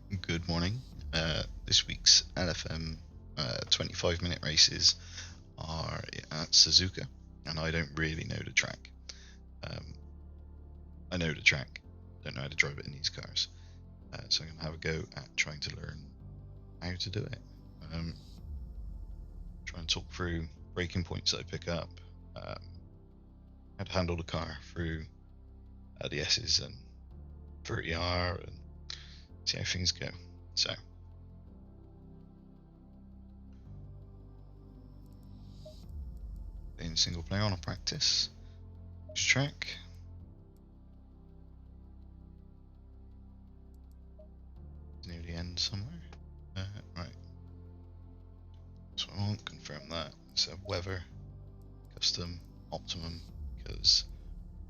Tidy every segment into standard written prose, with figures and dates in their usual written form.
Good morning. This week's LFM 25-minute races are at Suzuka, and I don't really know the track. I know the track, don't know how to drive it in these cars. So I'm going to have a go at trying to learn how to do it. Try and talk through braking points that I pick up, how to handle the car through the S's and 30R, and see how things go. So, in single player on a practice track. Near the end somewhere. Right. So I won't confirm that. So weather, custom, optimum, because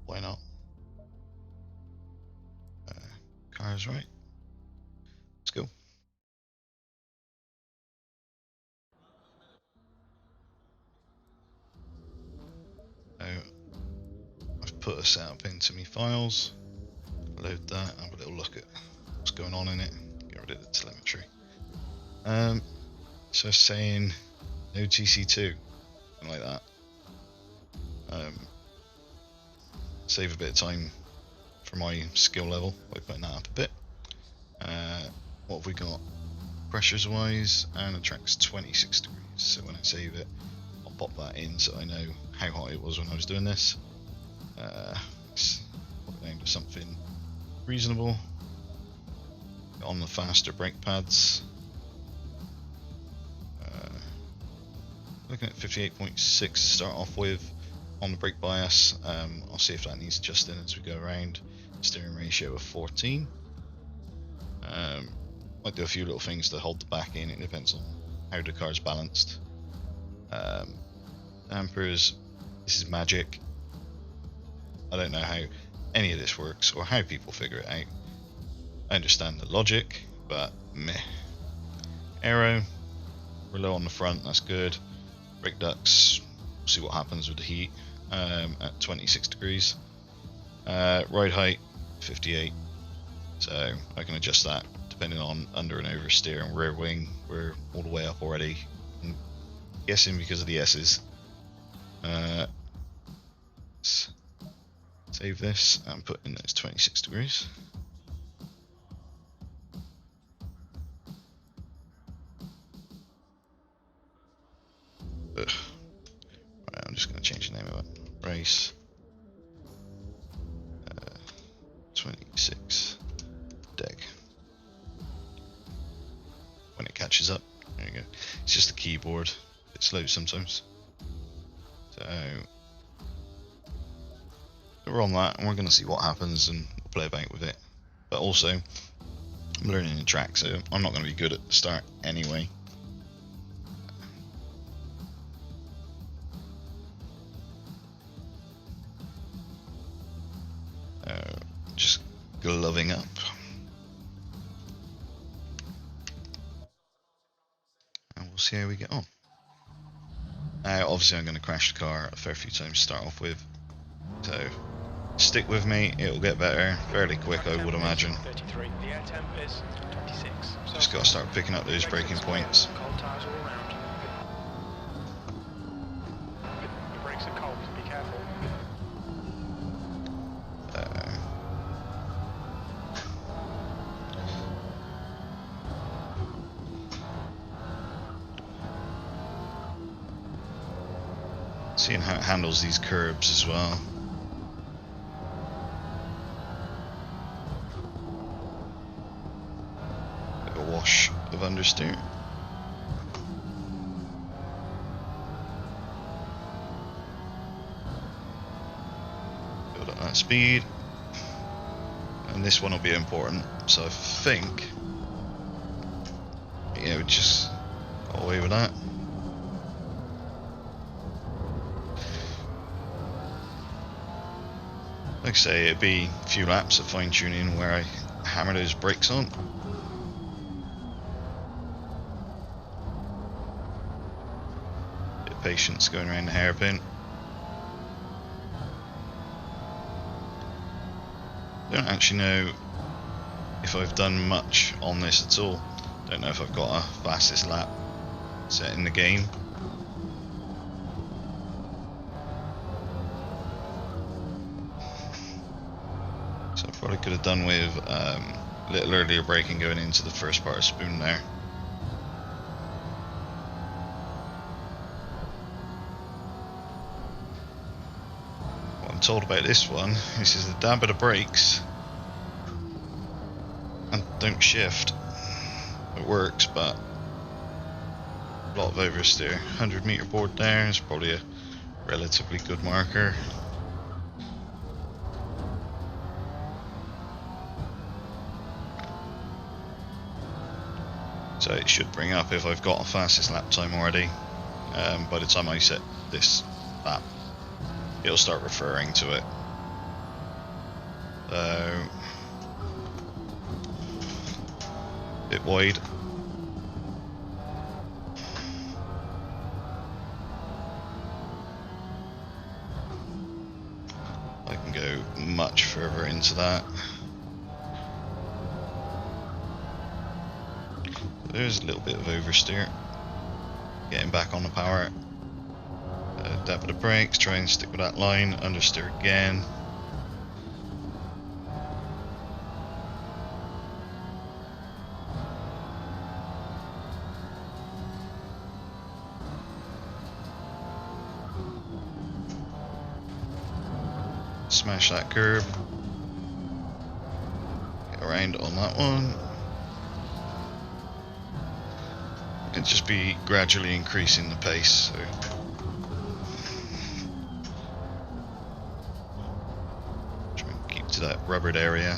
why not? Cars right. Let's go. Now, I've put a setup into my files. Load that, have a little look at what's going on in it. Get rid of the telemetry. So saying no TC2, something like that. Save a bit of time for my skill level by putting that up a bit. What have we got? Pressures wise, and the track's 26 degrees. So when I save it, I'll pop that in so I know how hot it was when I was doing this. Put it down to something reasonable. On the faster brake pads. Looking at 58.6 to start off with. On the brake bias, I'll see if that needs adjusting as we go around. Steering ratio of 14. Might do a few little things to hold the back in. It depends on how the car's balanced. Dampers, this is magic. I don't know how any of this works or how people figure it out. I understand the logic, but meh. Aero, we're low on the front, that's good. Brake ducts, see what happens with the heat at 26 degrees. Ride height, 58. So I can adjust that depending on under and oversteer and rear wing. We're all the way up already. I'm guessing because of the S's. Save this and put in those 26 degrees. Ugh. Right, I'm just going to change the name of it. Race 26 deg. When it catches up, there you go. It's just the keyboard. It's slow sometimes. So we're on that, and we're going to see what happens, and we'll play about with it. But also, I'm learning the track, so I'm not going to be good at the start anyway. Just gloving up. And we'll see how we get on. Obviously I'm going to crash the car a fair few times to start off with. So stick with me, it'll get better fairly quick, I would imagine. Just got to start picking up those braking points. Seeing how it handles these curbs as well. Bit of a wash of understeer. Build up that speed. And this one will be important, so I think, yeah, we just got away with that. Like I say, it'd be a few laps of fine tuning where I hammer those brakes on. Bit of patience going around the hairpin. Don't actually know if if I've done much on this at all. Don't know if I've got a fastest lap set in the game. So I probably could have done with a little earlier braking going into the first part of Spoon there. What I'm told about this one, this is the dab of the brakes and don't shift. It works, but a lot of oversteer. 100 meter board there is probably a relatively good marker. So it should bring up if I've got a fastest lap time already. By the time I set this lap, it'll start referring to it. So, bit wide. I can go much further into that. There's a little bit of oversteer. Getting back on the power. Dab of the brakes, try and stick with that line, understeer again. Smash that curb. Get around on that one. And just be gradually increasing the pace. So. Try and keep to that rubbered area.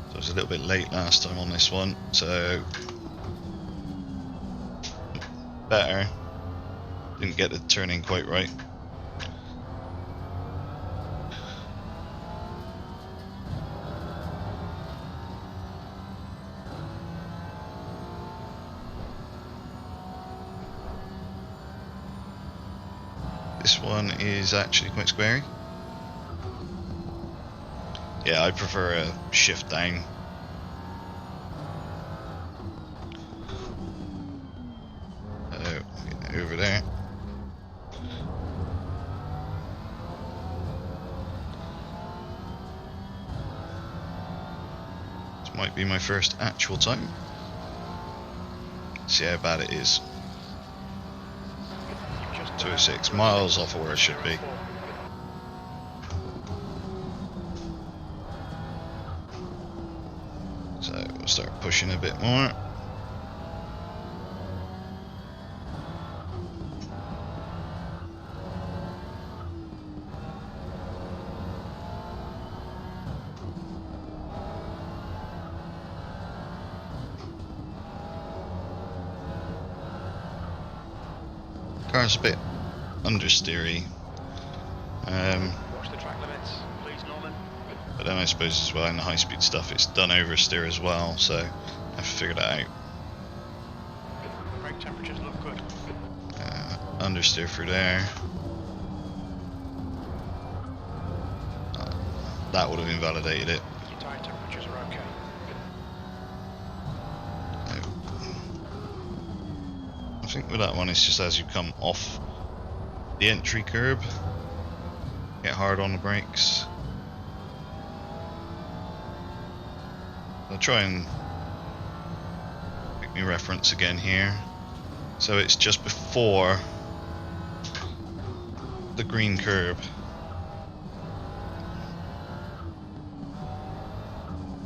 So I was a little bit late last time on this one, so better. Didn't get the turning quite right. This one is actually quite squarey. Yeah, I prefer a shift down. Over there. This might be my first actual time. See how bad it is. 206 miles off of where it should be. So we'll start pushing a bit more. Car's a bit understeery. Watch the track limits, please, Norman. But then I suppose as well in the high speed stuff it's done oversteer as well, so I have to figure that out. Brake temperatures look good. Understeer through there. That would have invalidated it. Your tyre temperatures are okay. I think with that one it's just as you come off the entry curb, get hard on the brakes. I'll try and pick my reference again here. So it's just before the green curb.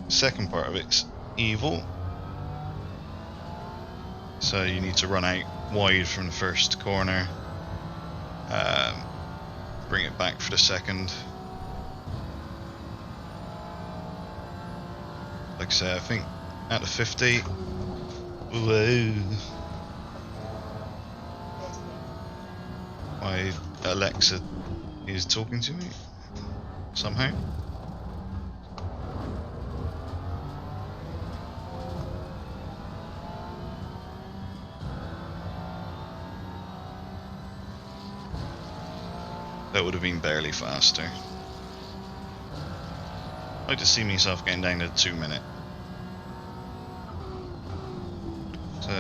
Second part of it's evil. So you need to run out wide from the first corner, bring it back for the second. Like I say, I think at the 50, whoa, my Alexa is talking to me somehow. That would have been barely faster. I'd like to see myself getting down to 2 minute. So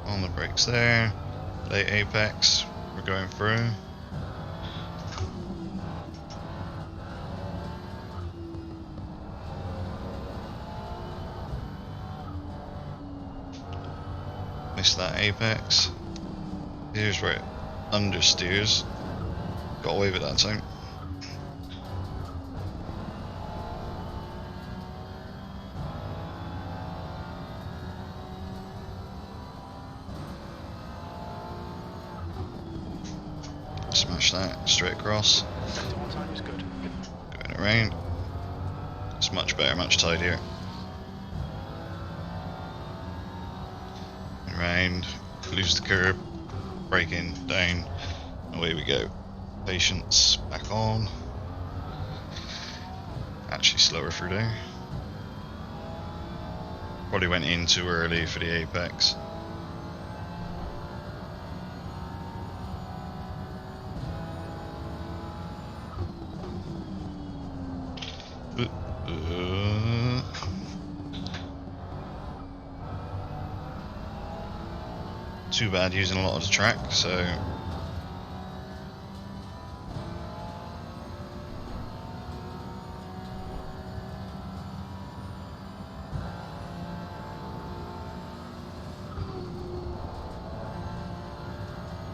on the brakes there, late apex, we're going through. Missed that apex. Here's where it understeers. Got away with that time. Smash that straight across. Sector 1 time is good. Going around. It's much better, much tidier. Around, lose the curb, braking, down, away we go. Patience, back on. Actually slower through there. Probably went in too early for the apex. Too bad using a lot of the track, so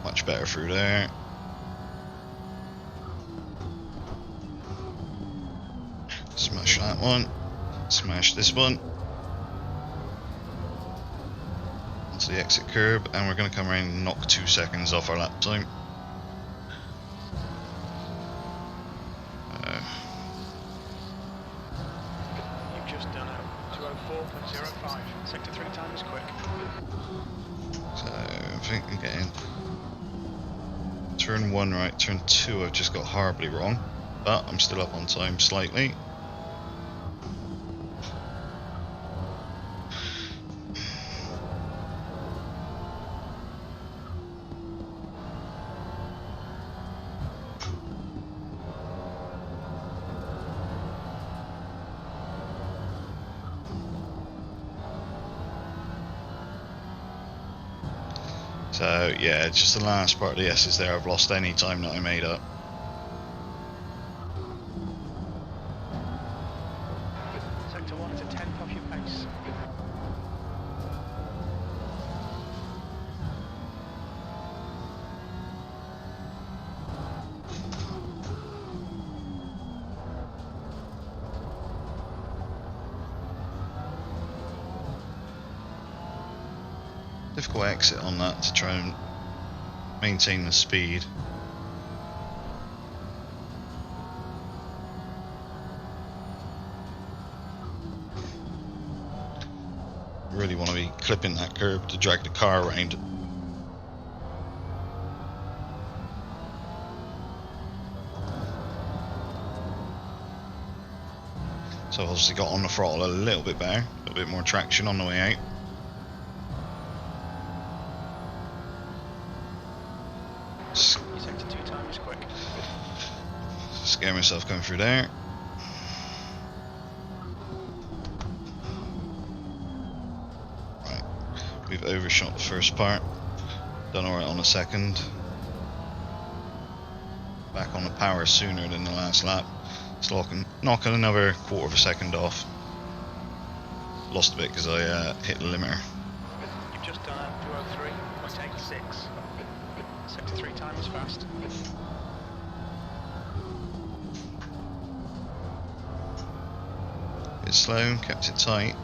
much better through there. Smash that one. Smash this one. Onto the exit curb, and we're going to come around and knock 2 seconds off our lap time. You've just done a 204.05. Sector 3 time is quick. So I think I'm getting turn 1 right, turn 2 I've just got horribly wrong, but I'm still up on time slightly. So yeah, just the last part of the S's there, I've lost any time that I made up. Sector 1 is a 10th off your pace. Difficult exit on that to try and maintain the speed. Really want to be clipping that curb to drag the car around. So I've obviously got on the throttle a little bit better, a little bit more traction on the way out. Your sector 2 time is quick. Scare myself going through there. Right, we've overshot the first part. Done alright on the second. Back on the power sooner than the last lap. It's knocking another quarter of a second off. Lost a bit because I hit the limiter. You've just done a 203.86. Sector 3 time is fast. Bit slow, kept it tight.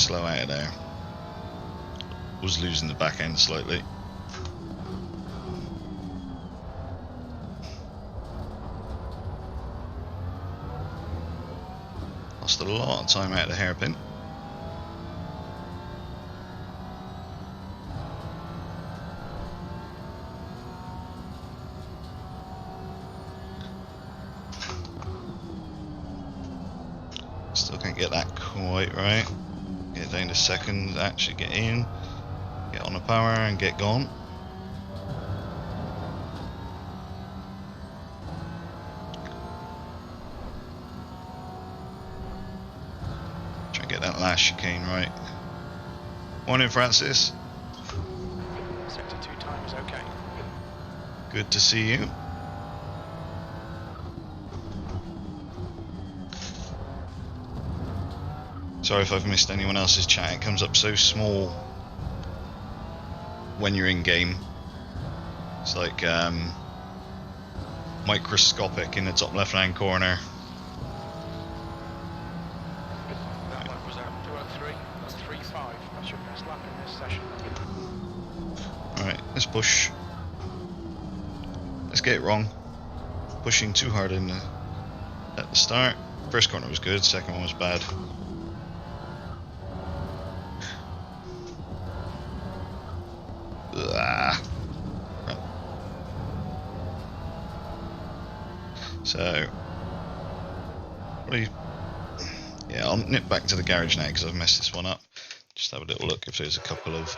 slow out of there. Was losing the back end slightly. Lost a lot of time out of the hairpin. Still can't get that quite right. Get down to second, actually get in, get on the power and get gone. Try and get that last chicane right. Morning, Francis. Sector 2 time is okay. Good to see you. Sorry if I've missed anyone else's chat. It comes up so small when you're in game. It's like microscopic in the top left-hand corner. That one was at 203, that's 3.5. That's your best lap in this session. Alright, let's push. Let's get it wrong. Pushing too hard at the start. First corner was good, second one was bad. Right. So, yeah, I'll nip back to the garage now because I've messed this one up. Just have a little look if there's a couple of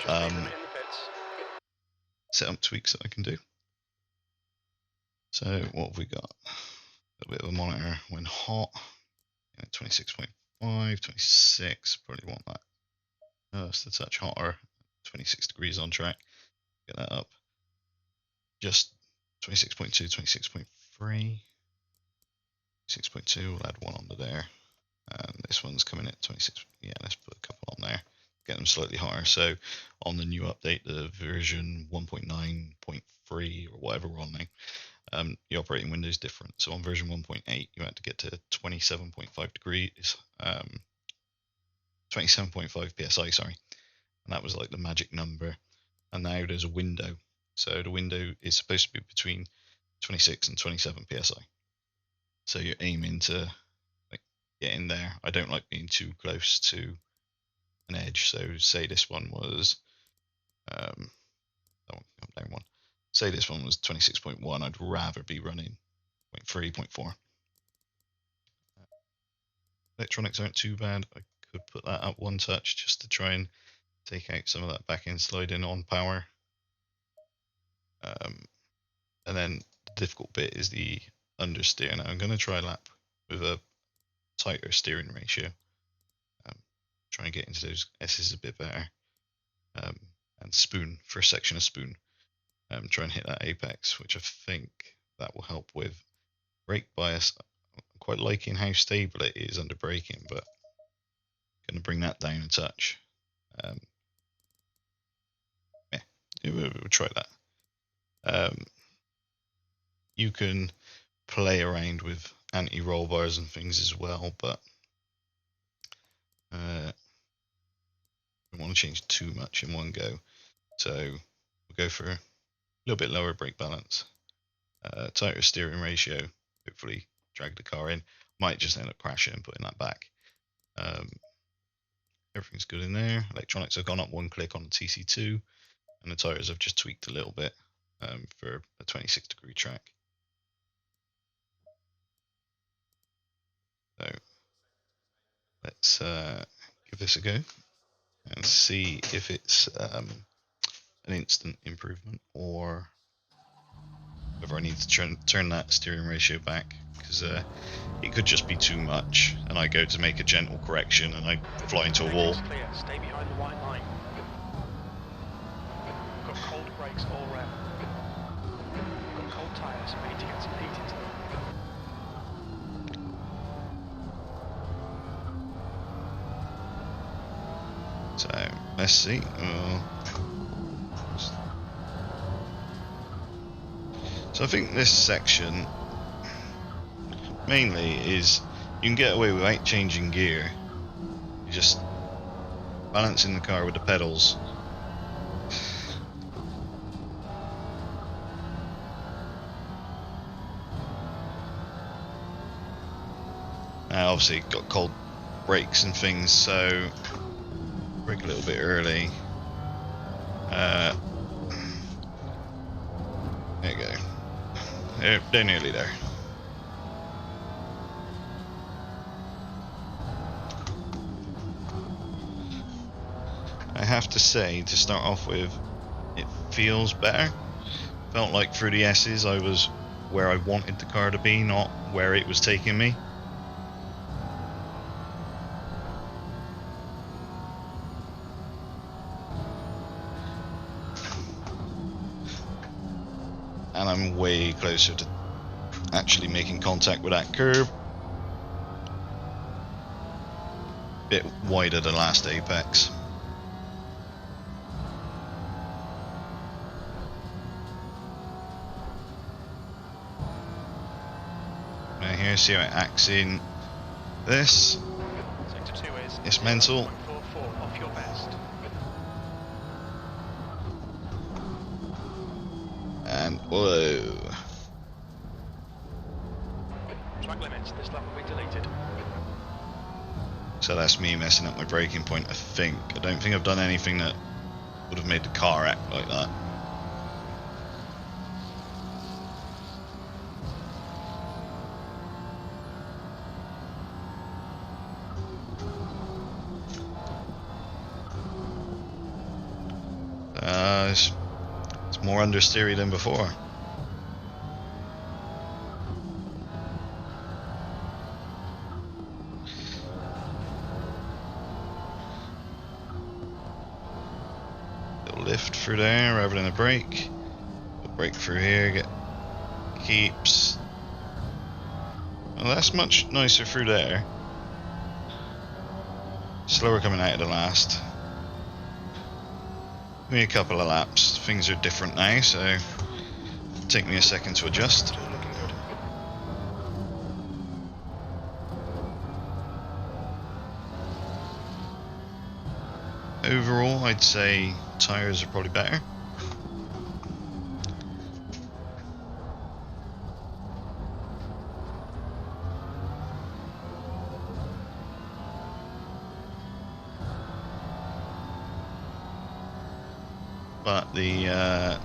setup tweaks that I can do. So what have we got? A bit of a monitor when hot. 26.5, 26. Probably want that. Just a touch hotter. 26 degrees on track. Get that up. Just 26.2, 26.3. 6.2, we'll add one onto there. And this one's coming at 26. Yeah, let's put a couple on there. Get them slightly hotter. So on the new update, the version 1.9.3 or whatever we're on now, the operating window is different. So on version 1.8, you had to get to 27.5 degrees, 27.5 psi, sorry. And that was like the magic number. And now there's a window. So the window is supposed to be between 26 and 27 psi. So you're aiming to get in there. I don't like being too close to an edge. So say this one was that one come down one. Say this one was 26.1. I'd rather be running 0.3, 0.4. Electronics aren't too bad. I could put that up one touch just to try and take out some of that back end sliding on power. And then the difficult bit is the understeer. Now I'm going to try a lap with a tighter steering ratio. Try and get into those S's a bit better. And spoon, first section of spoon. Try and hit that apex, which I think that will help with brake bias. I'm quite liking how stable it is under braking, but going to bring that down a touch. Yeah, we'll try that. You can play around with anti-roll bars and things as well, but I don't want to change too much in one go. So we'll go for a little bit lower brake balance, tighter steering ratio, hopefully drag the car in. Might just end up crashing and putting that back. Everything's good in there. Electronics have gone up one click on the TC2, and the tires have just tweaked a little bit for a 26 degree track. So let's give this a go and see if it's an instant improvement or whether I need to turn that steering ratio back, because it could just be too much and I go to make a gentle correction and I fly into a wall. Clear. Stay behind the white line. Got cold brakes all round. Got cold tyres, we need to get some heat into them. So let's see. So I think this section mainly is you can get away without changing gear. You just balancing the car with the pedals. Now obviously got cold brakes and things, so brake a little bit early. There you go. They're nearly there. I have to say, to start off with, it feels better. Felt like through the S's I was where I wanted the car to be, not where it was taking me. And I'm way closer to actually making contact with that curb. Bit wider than last apex. Right here, see how it acts in this. Sector 2 is It's mental. 0.44 off your best. And whoa. Track limits, this lap will be deleted. So that's me messing up my braking point, I think. I don't think I've done anything that would have made the car act like that. It's more understeery than before. Little lift through there rather than a brake. Little brake through here, get keeps. Well, that's much nicer through there. Slower coming out of the last. Give me a couple of laps. Things are different now, so it'll take me a second to adjust. Looking good. Overall, I'd say tyres are probably better. But the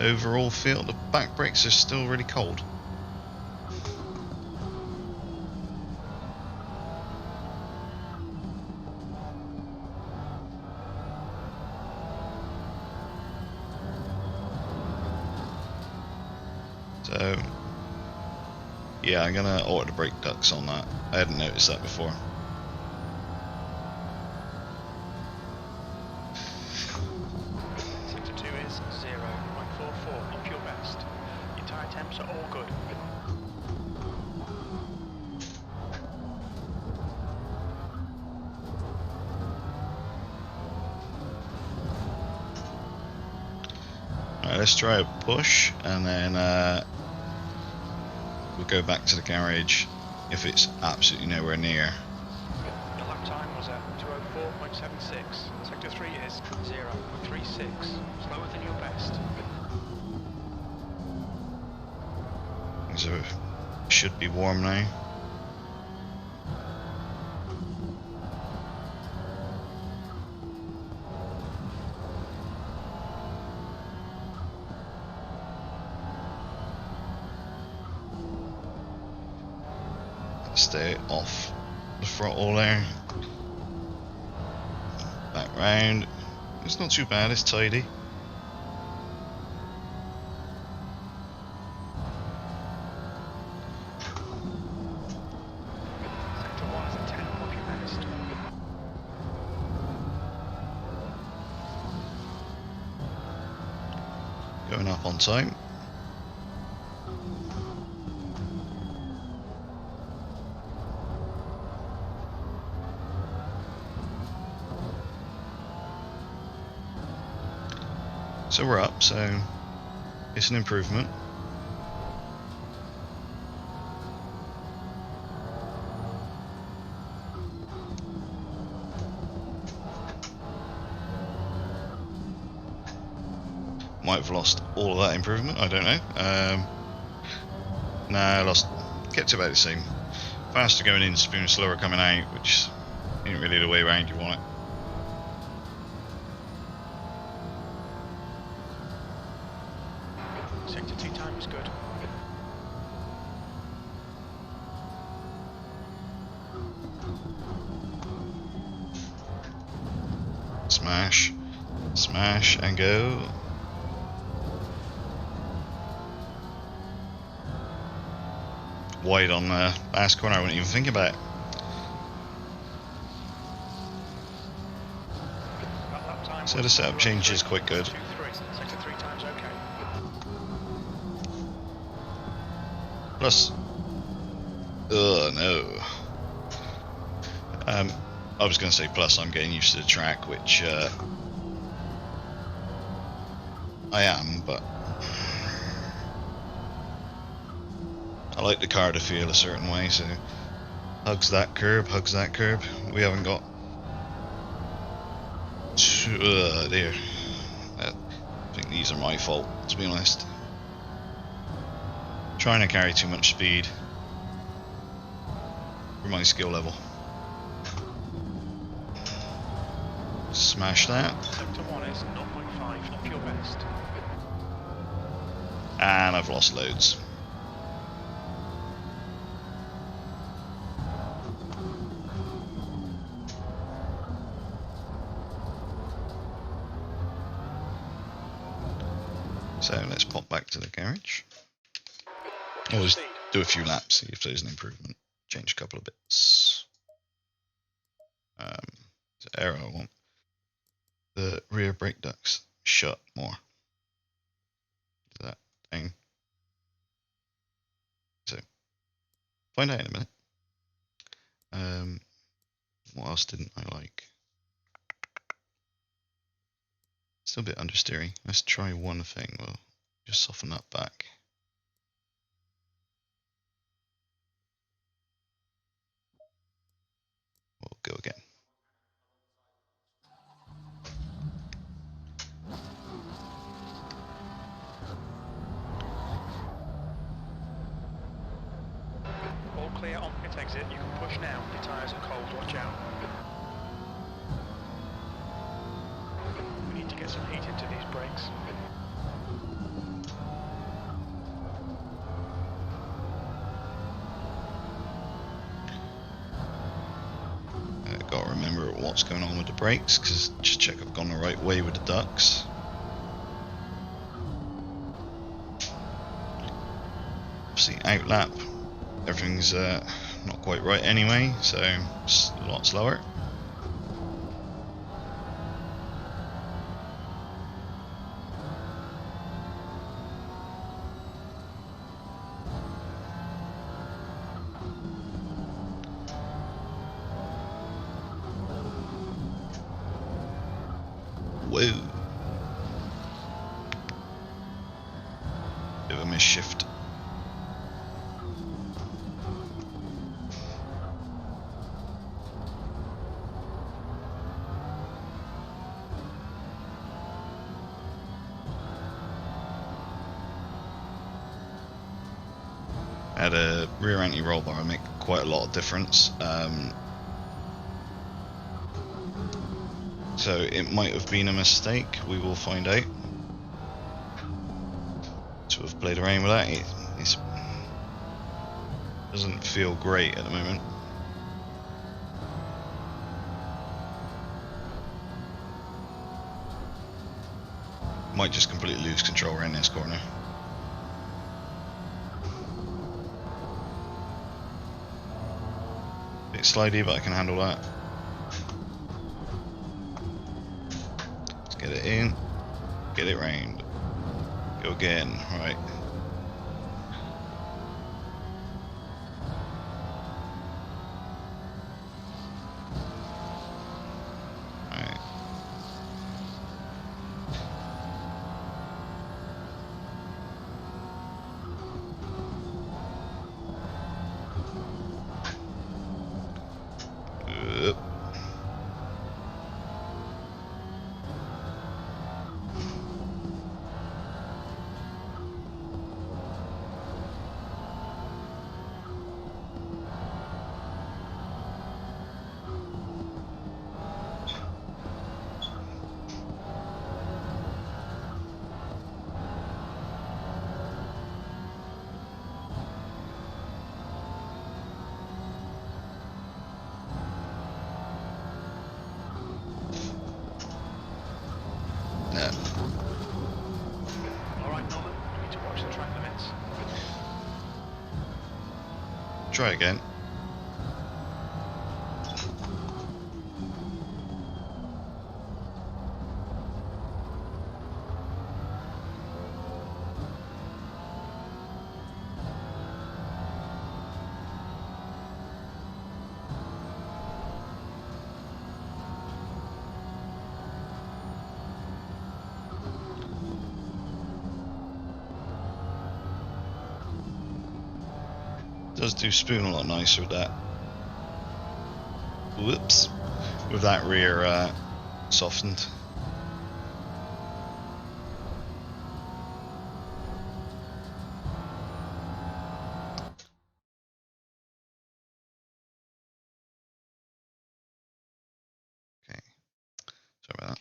overall feel, the back brakes are still really cold. So yeah, I'm gonna alter the brake ducts on that. I hadn't noticed that before. Sector 2 is 0.44 off your best. Your tyre temps are all good. Alright, let's try a push and then we'll go back to the garage if it's absolutely nowhere near. Your lap time was at 2:04.76. Sector 3 is 0.36. Slower than your best. So it should be warm now. Stay off the throttle there. Back round. It's not too bad, it's tidy. Sector 1 is at 10 off your best. Going up on time. So we're up, so it's an improvement. Might have lost all of that improvement, I don't know. Nah, I lost, kept it about the same. Faster going in, spoon slower coming out, which isn't really the way around you want it. Sector 2 time was good. Smash, smash, and go. Wide on the last corner, I wouldn't even think about it. So the setup change is quite good. Sector 3 times okay. Plus, no. I was going to say plus I'm getting used to the track, which I am, but I like the car to feel a certain way, so hugs that curb. We haven't got there. I think these are my fault, to be honest. Trying to carry too much speed for my skill level. Smash that. Sector 1 is 0.5 off your best. And I've lost loads. So let's pop back to the garage. Always do a few laps, see if there's an improvement. Change a couple of bits. The arrow I want. The rear brake ducts shut more. That thing. So find out in a minute. What else didn't I like? Still a bit understeering. Let's try one thing. We'll just soften that back. We'll go again. All clear on pit exit. You can push now. The tyres are cold. Watch out. We need to get some heat into these brakes. Got to remember what's going on with the brakes, because just check I've gone the right way with the ducts. Obviously out lap, everything's not quite right anyway, so it's a lot slower. Whoa. Bit of a misshift. At a rear anti-roll bar, I make quite a lot of difference. So it might have been a mistake, we will find out. To have played around with that, it doesn't feel great at the moment. Might just completely lose control around this corner. Bit slidey, but I can handle that. Get it in, get it round, go again, right. Right. Try again. Does do spoon a lot nicer with that. Whoops. With that rear softened. Okay. Sorry about that.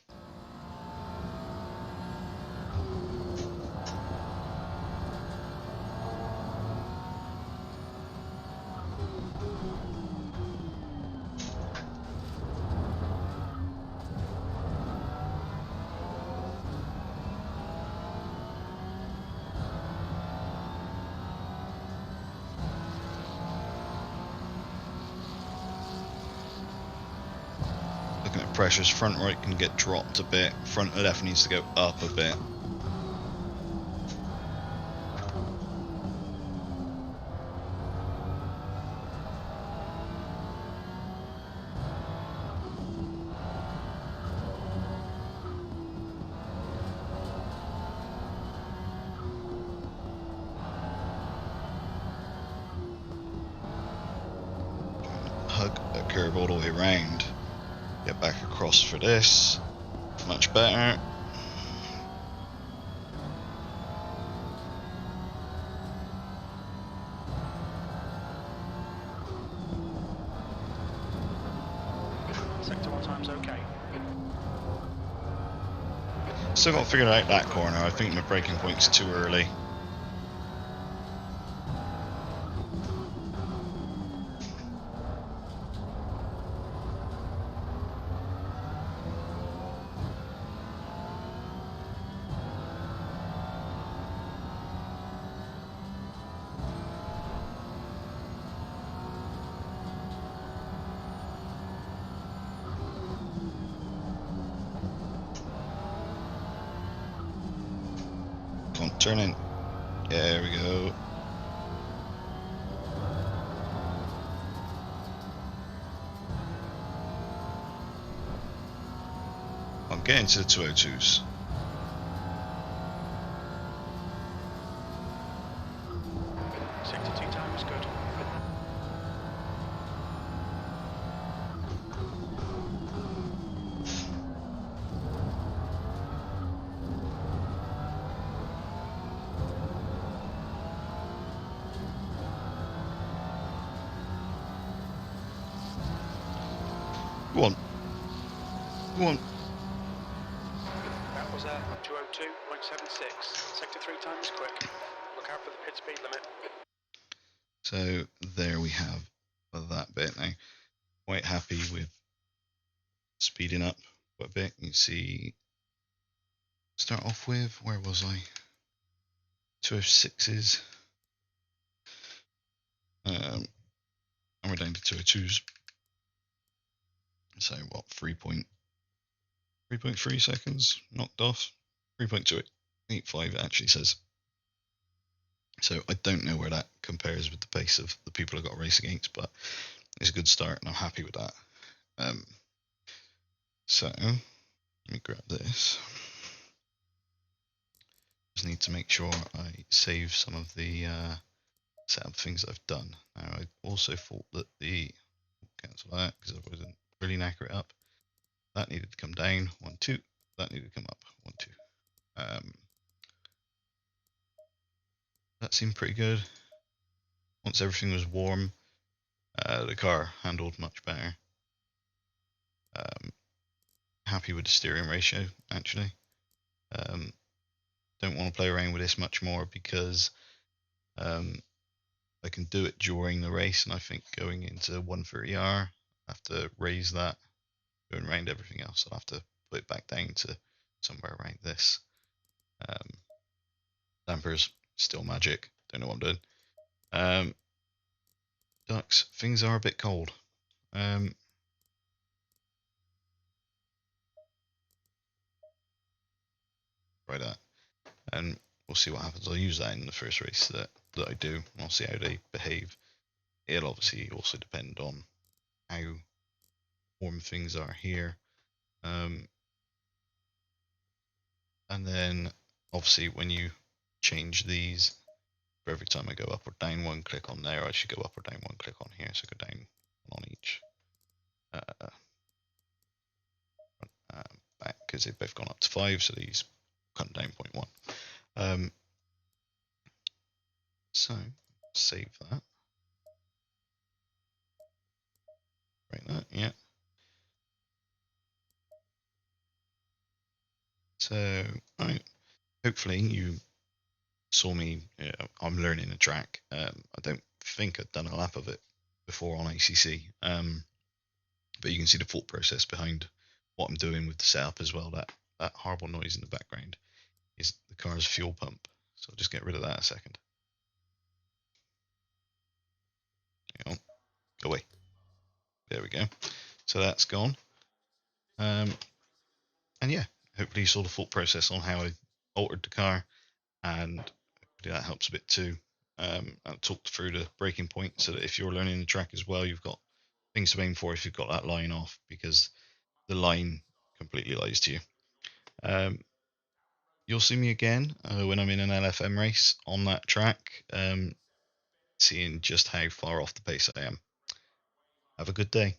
Looking at pressures, front right can get dropped a bit, front left needs to go up a bit. Hug a curve all the way around. Get back across for this. Much better. Sector 1 time's okay. Still got to figure out that corner. I think my braking point's too early. Come on, turn in. There we go. I'm getting to the 202s. Sector 2 time is good. Go on. Go on. That was 202.76. Sector 3 time is quick. Look out for the pit speed limit. So there we have that bit now. Quite happy with speeding up quite a bit. You see, start off with, where was I? 206s. And we're down to 202s. So what, 3.3 seconds knocked off? 3.285 it actually says. So I don't know where that compares with the pace of the people I've got to race against, but it's a good start and I'm happy with that. So let me grab this. Just need to make sure I save some of the setup things that I've done. Now I also thought that cancel that because I wasn't really accurate up. That needed to come down, 1, 2. That needed to come up, 1, 2. That seemed pretty good. Once everything was warm, the car handled much better. Happy with the steering ratio, actually. Don't want to play around with this much more because I can do it during the race, and I think going into 130R, I have to raise that. Going around everything else, I'll have to put it back down to somewhere around this. Dampers, still magic. Don't know what I'm doing. ducks, things are a bit cold. Try that, and we'll see what happens. I'll use that in the first race that I do. I'll see how they behave. It'll obviously also depend on how warm things are here. And then obviously when you change these, for every time I go up or down one click on there, I should go up or down one click on here. So go down on each back, because they've both gone up to 5, so these come down 0.1. So save that. Right, that, yeah. So, right. Hopefully you saw me. I'm learning a track. I don't think I've done a lap of it before on ACC, but you can see the thought process behind what I'm doing with the setup as well. That horrible noise in the background is the car's fuel pump. So I'll just get rid of that a second. Go away. There we go. So that's gone. And yeah, hopefully you saw the thought process on how I altered the car, and that helps a bit too. I'll talk through the breaking point so that if you're learning the track as well, you've got things to aim for if you've got that line off, because the line completely lies to you. You'll see me again when I'm in an LFM race on that track, seeing just how far off the pace I am. Have a good day.